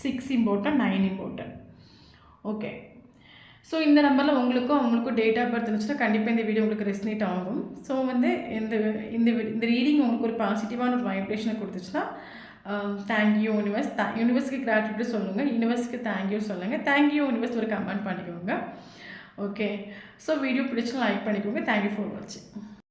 6 important, 9 important. Okay so இந்த நம்பரில் அவங்களுக்கும் டேட் ஆஃப் பர்த் இருந்துச்சுன்னா கண்டிப்பாக இந்த வீடியோ உங்களுக்கு ரெஸ்னேட் ஆகும். ஸோ வந்து இந்த இந்த ரீடிங் உங்களுக்கு ஒரு பாசிட்டிவான ஒரு வைப்ரேஷனை கொடுத்துச்சுன்னா தேங்க்யூ யூனிவர்ஸ், யூனிவர்ஸ்க்கு கிராட்டிட்யூட் சொல்லுங்கள், யூனிவர்ஸ்க்கு தேங்க்யூ சொல்லுங்கள், தேங்க்யூ யூனிவர்ஸ் ஒரு கமெண்ட் பண்ணிக்கோங்க. ஓகே ஸோ வீடியோ பிடிச்சா லைக் பண்ணிக்கோங்க. தேங்க்யூ ஃபார் வாட்சிங்.